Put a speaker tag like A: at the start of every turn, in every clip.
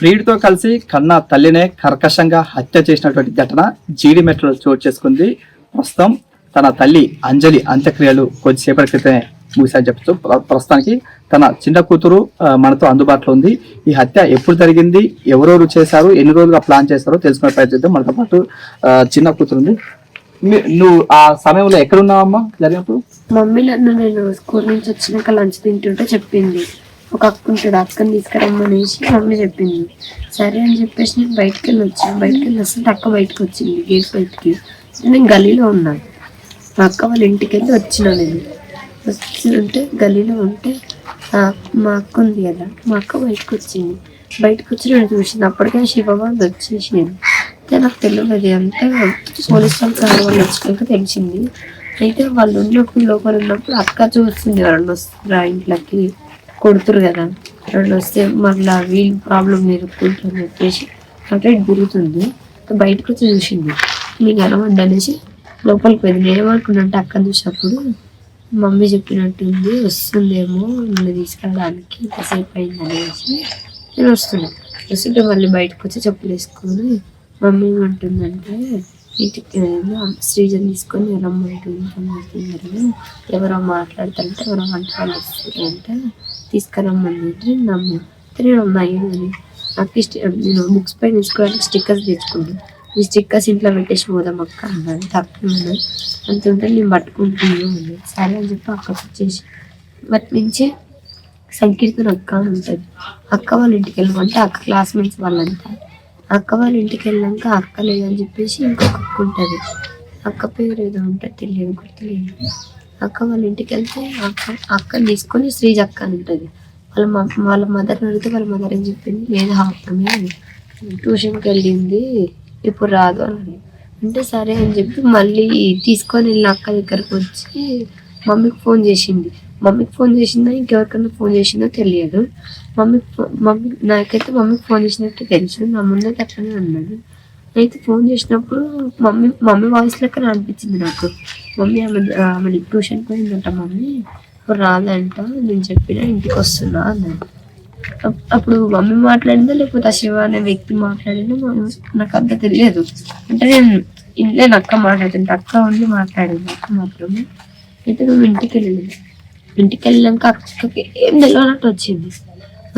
A: ప్రియుడితో కలిసి కన్న తల్లినే కర్కశంగా హత్య చేసినటువంటి ఘటన జీడిమెట్లలో చోటు చేసుకుంది. ప్రస్తుతం తన తల్లి అంజలి అంత్యక్రియలు కొద్దిసేపటి క్రితమే ముగిసారి చెప్తూ ప్రస్తుతానికి తన చిన్న కూతురు మనతో అందుబాటులో ఉంది. ఈ హత్య ఎప్పుడు జరిగింది, ఎవరెవరు చేశారు, ఎన్ని రోజులుగా ప్లాన్ చేశారో తెలుసుకునే ప్రయత్నిద్దాం. మనతో పాటు చిన్న కూతురు ఉంది. నువ్వు ఆ సమయంలో ఎక్కడున్నావమ్మా జరిగినప్పుడు?
B: మమ్మీ నన్ను నేను స్కూల్ నుంచి వచ్చినాక లంచ్ తింటుంటే చెప్పింది, ఒక అక్క ఉంటాడు, అక్కని తీసుకురమ్మనేసి మమ్మీ చెప్పింది. సరే అని చెప్పేసి నేను బయటకు వెళ్ళి వస్తుంటే అక్క బయటకు వచ్చింది, గేట్ బయటికి. నేను గల్లీలో ఉన్నాను. మా అక్క వాళ్ళ ఇంటికి వెళ్ళి వచ్చిన. నేను ఉంటే గల్లీలో ఉంటే మా అక్క ఉంది కదా, మా అక్క బయటకు వచ్చింది. బయటకు వచ్చి నేను చూసింది. అప్పటికే శివబాబు వచ్చేసింది. అయితే నాకు తెలియదు అంటే పోలీస్ వాళ్ళు వచ్చినాక తెలిసింది. అయితే వాళ్ళు ఉన్నప్పుడు లోపల ఉన్నప్పుడు అక్క చూస్తుంది, ఎవరన్నా వస్తుంది ఆ ఇంట్లోకి కొడుతురు కదా, ఎవరన్నా వస్తే మళ్ళీ వీళ్ళు ప్రాబ్లం ఎదుర్కొంటారని చెప్పేసి అట్లా తిరుగుతుంది. బయటకు వచ్చి చూసింది. మీకు అనవండి అనేసి లోపలికి పోయింది. నేనేమనుకున్నాంటే అక్కని చూసినప్పుడు మమ్మీ చెప్పినట్టుంది, వస్తుందేమో నన్ను తీసుకెళ్ళడానికి, ఎంతసేపు అయింది అనేసి నేను వస్తుంటే మళ్ళీ బయటకు వచ్చి చెప్పులు వేసుకొని మమ్మీ ఏమంటుందంటే ఇంటికి శ్రీజన్ తీసుకొని రమ్మంటుంది. ఎవరో మాట్లాడతారంటే ఎవరో వంట వాళ్ళు వస్తుందంటే తీసుకురమ్మంటే నమ్మి నేను అయ్యిందని నాకు నేను బుక్స్ పైన తీసుకోవడానికి స్టిక్కర్స్ తెచ్చుకుంటాను. ఈ స్టిక్కర్స్ ఇంట్లో పెట్టేసి పోదాం అక్క అన్నాను. తప్పకుండా అంతుంటే నేను పట్టుకుంటున్నాను. సరే అని చెప్పి అక్కకు వచ్చేసి వాటి నుంచి సంకీర్తన అక్క ఉంటుంది. అక్క వాళ్ళ ఇంటికి వెళ్ళమంటే అక్క క్లాస్మేట్స్ వాళ్ళంతా. అక్క వాళ్ళ ఇంటికి వెళ్ళాక అక్క లేదని చెప్పేసి ఇంకొక అక్క ఉంటుంది. అక్క పేరు ఏదో ఉంటుంది, తెలియదు, గుర్తులేదు. అక్క వాళ్ళ ఇంటికి వెళ్తే అక్కని తీసుకొని శ్రీజ అక్క అని ఉంటుంది. వాళ్ళ మదర్ని అడిగితే వాళ్ళ మదర్ ఏం చెప్పింది, లేదు ఆమె ట్యూషన్కి వెళ్ళింది, ఇప్పుడు రాదు అని అంటే సరే అని చెప్పి మళ్ళీ తీసుకొని వెళ్ళిన అక్క దగ్గరకు వచ్చి మమ్మీకి ఫోన్ చేసింది. మమ్మీకి ఫోన్ చేసిందా ఇంకెవరికైనా ఫోన్ చేసిందో తెలియదు. నాకైతే మమ్మీకి ఫోన్ చేసినట్టు తెలుసు, నా ముందైతే అట్లనే అన్నాడు. అయితే ఫోన్ చేసినప్పుడు మమ్మీ వాయిస్ లెక్కనే అనిపించింది నాకు. మమ్మీ ఆమె ట్యూషన్కి పోయిందంట, మమ్మీ ఇప్పుడు రాదంట, నేను చెప్పిన ఇంటికి వస్తున్నా అన్నాడు. అప్పుడు మమ్మీ మాట్లాడిందా లేకపోతే ఆ శివ అనే వ్యక్తి మాట్లాడిందో నాకు అంత తెలియదు. అంటే నేను ఇంట్లో అక్క మాట్లాడుతుంటే అక్క ఉండి మాట్లాడింది అక్క మాత్రమే. అయితే మేము ఇంటికి వెళ్ళాక అక్కకి ఏం తెలియనట్టు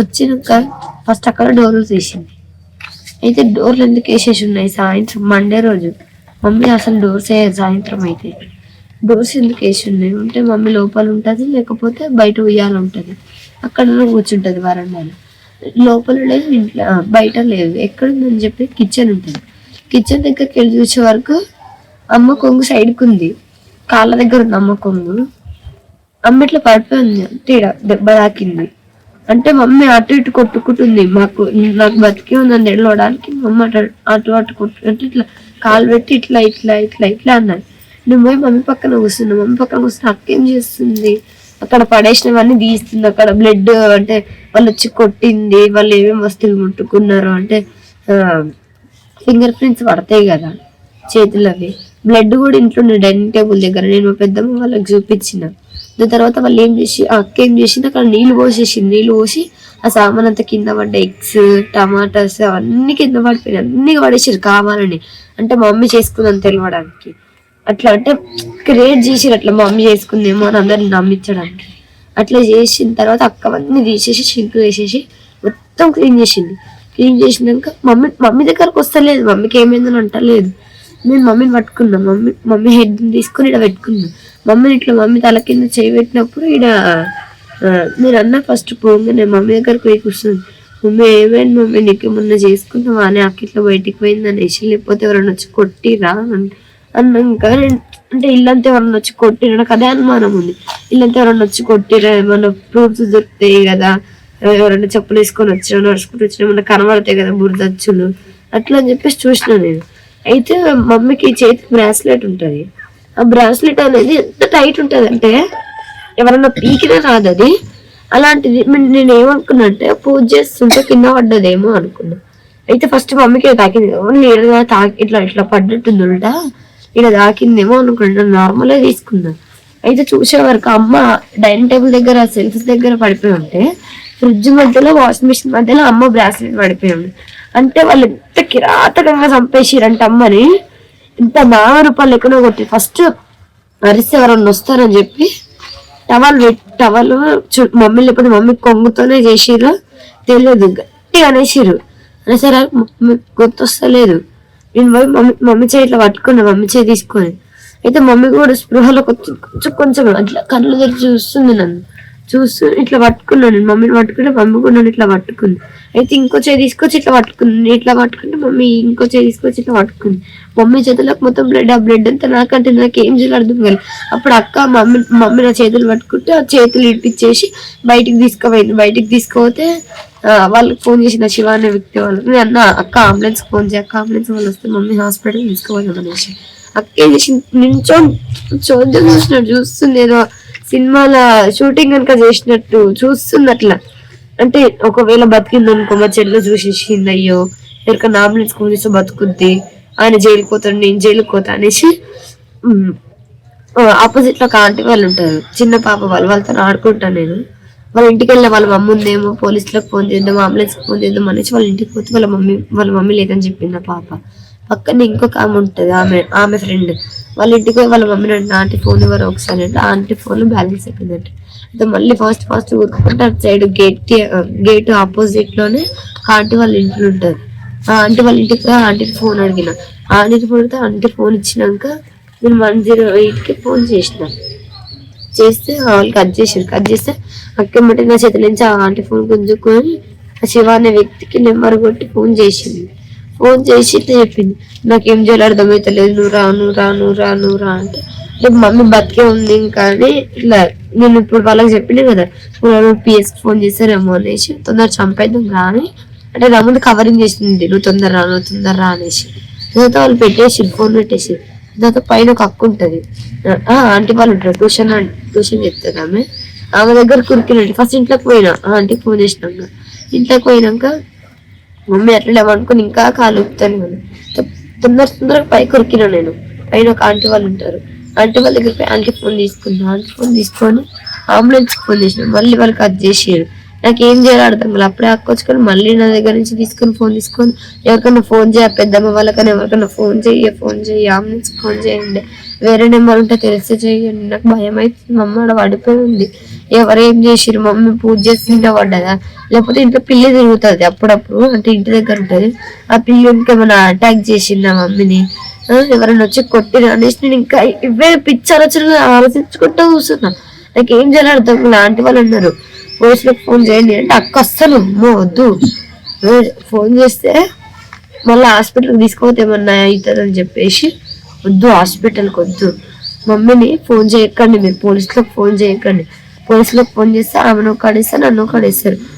B: వచ్చినాక ఫస్ట్ అక్కడ డోర్లు తీసింది. అయితే డోర్లు ఎందుకు వేసేసి ఉన్నాయి, సాయంత్రం మండే రోజు మమ్మీ అసలు డోర్స్ వేయదు. సాయంత్రం అయితే డోర్స్ ఎందుకు వేసి ఉన్నాయి అంటే మమ్మీ లోపల ఉంటుంది, లేకపోతే బయట ఉయ్యాలి ఉంటుంది, అక్కడ కూర్చుంటుంది వరండాలో. లోపల లేదు, ఇంట్లో బయట లేదు. ఎక్కడుందని చెప్పి కిచెన్ ఉంటుంది. కిచెన్ దగ్గరికి వెళ్ళి చూసే వరకు అమ్మ కొంగు సైడ్కి ఉంది, కాళ్ళ దగ్గర ఉంది అమ్మ కొంగు. అమ్మ ఇట్లా పడిపోయింది అంటే దెబ్బ తాకింది. అంటే మమ్మీ అటు ఇటు కొట్టుకుంటుంది. నాకు బతికి ఉందని ఎడలోడానికి మమ్మ అటు కొట్టుకుంటే ఇట్లా కాలు పెట్టి ఇట్లా ఇట్లా ఇట్లా ఇట్లా అన్నాడు. నేను పోయి మమ్మీ పక్కన కూర్చున్నా. మమ్మీ పక్కన కూర్చుని అక్క ఏం చేస్తుంది, అక్కడ పడేసినవన్నీ తీస్తుంది. అక్కడ బ్లడ్ అంటే వాళ్ళు వచ్చి కొట్టింది, వాళ్ళు ఏమేమి వస్తువులు ముట్టుకున్నారు అంటే ఫింగర్ ప్రింట్స్ పడతాయి కదా చేతులవి. బ్లడ్ కూడా ఇంట్లో డైనింగ్ టేబుల్ దగ్గర నేను మా పెద్దమ్మ వాళ్ళకి చూపించిన. దాని తర్వాత వాళ్ళు ఏం చేసి అక్క ఏం చేసింది, అక్కడ నీళ్ళు పోసి ఆ సామాన్ అంతా కింద పడ్డ ఎగ్స్, టమాటాస్ అవన్నీ కింద పడిపోయినాయి. అన్ని పడేసారు కావాలని, అంటే మా మమ్మీ చేసుకుందని తెలియడానికి. అట్లా అంటే క్రియేట్ చేసిరు, అట్లా మా మమ్మీ చేసుకుందేమో అని అందరిని నమ్మించడానికి. అట్లా చేసిన తర్వాత అక్క అవన్నీ తీసేసి షింక్ వేసేసి మొత్తం క్లీన్ చేసింది. క్లీన్ చేసినాక మమ్మీ దగ్గరకు వస్తలేదు, మమ్మీకి ఏమైందని అంటలేదు. నేను మమ్మీని పట్టుకున్నా. మమ్మీ హెడ్ తీసుకుని ఇక్కడ పెట్టుకున్నా. మమ్మీ తల కింద చేయి పెట్టినప్పుడు ఇక్కడ నేను అన్నా ఫస్ట్ పోగానే మమ్మీ దగ్గరకు పోయి కూర్చుంది. మమ్మీ ఏమైంది మమ్మీ, నీకు ఏమన్నా చేసుకున్నావా అని అక్క ఇట్లా బయటికి పోయింది అనేసి, లేకపోతే ఎవరైనా వచ్చి కొట్టిరా అన్నాక అంటే ఇల్లంతా ఎవరన్నా వచ్చి కొట్టిరా, నాకు అదే అనుమానం ఉంది. ఇల్లంతా ఎవరన్నా వచ్చి కొట్టిరా, ఏమన్నా ప్రూఫ్స్ దొరుకుతాయి కదా, ఎవరైనా చెప్పులు వేసుకొని వచ్చినా నడుచుకుంటూ వచ్చినా ఏమన్నా కనబడతాయి కదా బురదచ్చులు, అట్లా అని చెప్పేసి చూసిన నేను. అయితే మమ్మీకి చేతికి బ్రాస్లెట్ ఉంటుంది. ఆ బ్రాస్లెట్ అనేది ఎంత టైట్ ఉంటుంది అంటే ఎవరన్నా పీకినా రాదు అది. అలాంటిది నేను ఏమనుకున్నా అంటే పూజ చేస్తుంటే కింద పడ్డదేమో అనుకున్నా. అయితే ఫస్ట్ మమ్మీకి తాకింది, ఓన్లీ ఇట్లా ఇట్లా పడ్డట్టుంది ఉల్టా, ఇలా తాకిందేమో అనుకున్నా. నార్మల్గా తీసుకున్నా. అయితే చూసే వరకు అమ్మ డైనింగ్ టేబుల్ దగ్గర సెల్ఫ్స్ దగ్గర పడిపోయి ఉంటే ఫ్రిడ్జ్ మధ్యలో వాషింగ్ మిషన్ మధ్యలో అమ్మ బ్రాస్లెట్ పడిపోయాడు. అంటే వాళ్ళు ఎంత కిరాతకంగా చంపేసిరంట అమ్మని, ఇంత 40 రూపాయలు ఎక్కడో కొట్టి ఫస్ట్ అరిస్తే ఎవరన్నా వస్తారని చెప్పి టవల్ మమ్మీ లేకపోతే మమ్మీ కొంగుతోనే చేసిర్రు తెలియదు, గట్టిగా అనేసిర్రు. అనేసరి మమ్మీ గుర్తొస్తలేదు. నేను పోయి మమ్మీ చేయి ఇట్లా పట్టుకున్నా, మమ్మీ చేయి తీసుకొని. అయితే మమ్మీ కూడా స్పృహలో కొంచెం అట్లా కళ్ళు తెరిచి చూస్తుంది, నన్ను చూస్తూ ఇట్లా పట్టుకున్నాను. నేను మమ్మీని పట్టుకుంటే మమ్మీ కూడా నన్ను ఇట్లా పట్టుకుంది. అయితే ఇంకో చేయి తీసుకొచ్చి ఇట్లా పట్టుకుంది, ఇట్లా పట్టుకుంటే మమ్మీ ఇంకో చేయి తీసుకొచ్చి ఇట్లా పట్టుకుంది. మమ్మీ చేతులకు మొత్తం బ్లడ్, ఆ బ్లడ్ అంతా నాకంటే నాకు ఏం చేయాలి అర్థం కాదు. అప్పుడు అక్క మమ్మీ నా చేతులు పట్టుకుంటే ఆ చేతులు ఇడిపించేసి బయటికి తీసుకుపోయింది. బయటికి తీసుకుపోతే వాళ్ళకి ఫోన్ చేసిన శివ అనే వ్యక్తి వాళ్ళకి. నేను అన్న అక్క అంబులెన్స్ ఫోన్ చేయ, అక్క అంబులెన్స్ వాళ్ళు వస్తే మమ్మీ హాస్పిటల్ తీసుకుపోయాం అనేసి. అక్క ఏం చేసి చూద్దాం చూసినట్టు చూస్తుంది, ఏదో సినిమాల షూటింగ్ కనుక చేసినట్టు చూస్తుంది అట్లా. అంటే ఒకవేళ బతికింది అనుకో, మా చెల్లె చూసేసింది, అయ్యో ఎవరికన్నా అంబులెన్స్ ఫోన్ చేస్తే బతుకుద్ది, ఆయన జైలుకి పోతాడు నేను జైలుకి పోతా అనేసి. ఆపోజిట్ లో ఒక ఆంటీ వాళ్ళు ఉంటారు, చిన్న పాప వాళ్ళతో ఆడుకుంటాను నేను. వాళ్ళ ఇంటికి వెళ్ళే వాళ్ళ మమ్మీ ఉందేమో, పోలీసులకు ఫోన్ చేద్దాం, అంబులెన్స్ ఫోన్ చేద్దాం అనేసి వాళ్ళ ఇంటికి పోతే వాళ్ళ మమ్మీ లేదని చెప్పింది ఆ పాప. పక్కన ఇంకొక ఆమె ఉంటుంది, ఆమె ఫ్రెండ్. వాళ్ళ ఇంటికి పోయి వాళ్ళ మమ్మీ అంటే ఆంటీ ఫోన్ ఇవ్వరు ఒకసారి అంటే, ఆంటీ ఫోన్ బ్యాలెన్స్ అయిపోయిందంటే. అయితే మళ్ళీ ఫాస్ట్ కూర్చుకుంటే అటు సైడ్ గేట్ ఆపోజిట్ లోనే ఆంటీ వాళ్ళ ఇంట్లో ఉంటారు. ఆ ఆంటీ వాళ్ళ ఇంటికి ఆంటీకి ఫోన్ అడిగిన, ఆంటీకి ఫోన్ అయితే ఆంటీ ఫోన్ ఇచ్చినాక నేను 108కి ఫోన్ చేసిన. చేస్తే వాళ్ళు కట్ చేస్తే అక్కమ్మటి నా చేతుల నుంచి ఆ ఆంటీ ఫోన్ గుంజుకొని ఆ శివ అనే వ్యక్తికి నెంబర్ కొట్టి ఫోన్ చేసింది. ఫోన్ చేసి చెప్పింది, నాకేం చేయాలి అర్థమవుతలేదు, నువ్వు రా అంటే మమ్మీ బతికే ఉంది. కానీ ఇట్లా నేను ఇప్పుడు వాళ్ళకి చెప్పినా కదా, పిఎస్కి ఫోన్ చేస్తారేమో అనేసి తొందర చంపేద్దాం కానీ అంటే నా ముందు కవరింగ్ చేసింది, నువ్వు తొందర రా అనేసి. తర్వాత వాళ్ళు ఫోన్ పెట్టేసి. తర్వాత పైన ఒక అక్క ఉంటది, ఆంటీ వాళ్ళు ఉంటారు, ట్యూషన్ చెప్తారు ఆమె దగ్గర కురికినట్టు. ఫస్ట్ ఇంట్లోకి పోయినా, ఆంటీకి ఫోన్ చేసినాక ఇంట్లోకి పోయినాక మమ్మీ అట్లా అనుకుని ఇంకా కాలు ఊపుతాను. తొందరగా పై కొరికినా నేను. పైన ఒక ఆంటీ వాళ్ళు ఉంటారు, ఆంటీ వాళ్ళ దగ్గర పోయి ఆంటీ ఫోన్ తీసుకొని అంబులెన్స్ ఫోన్ చేసిన. మళ్ళీ వాళ్ళు కట్ చేసారు. నాకు ఏం చేయాలి అర్థం కాదు. అప్పుడే అక్కొచ్చుకొని మళ్ళీ నా దగ్గర నుంచి ఫోన్ తీసుకొని ఎవరికైనా ఫోన్ చేయ, పెద్దమ్మ వాళ్ళకన్నా ఎవరికైనా ఫోన్ చెయ్యి, అంబులెన్స్ ఫోన్ చేయండి, వేరే నెంబర్ ఉంటే తెలిస్తే చెయ్యండి. నాకు భయం అవుతుంది, మమ్మీ ఆడ పడిపోయి ఉంది. ఎవరేం చేసిరు, మమ్మీ పూజ చేస్తుంటే పడ్డదా, లేకపోతే ఇంట్లో పిల్లి తిరుగుతుంది అప్పుడప్పుడు, అంటే ఇంటి దగ్గర ఉంటుంది. ఆ పిల్లి ఇంకేమైనా అటాక్ చేసిందా మమ్మీని, ఎవరైనా వచ్చి కొట్టిన అనేసి నేను ఇంకా ఇవే పిచ్చారచనలు ఆలోచించుకుంటూ కూర్చున్నా. నాకు ఏం చేయాలి అర్థం కాదు. ఆంటీ వాళ్ళు అన్నారు పోలీసులకు ఫోన్ చేయండి అంటే, అక్క అస్సలు వద్దు, ఫోన్ చేస్తే మళ్ళీ హాస్పిటల్కి తీసుకుపోతే ఏమన్నా అవుతుందని చెప్పేసి వద్దు, హాస్పిటల్కి వద్దు, మమ్మీని ఫోన్ చేయకండి, మీరు పోలీసులకు ఫోన్ చేయకండి. పోలీసులకు ఫోన్ చేస్తే ఆమెను ఒకడిస్తారు, నన్ను ఒకడిస్తారు.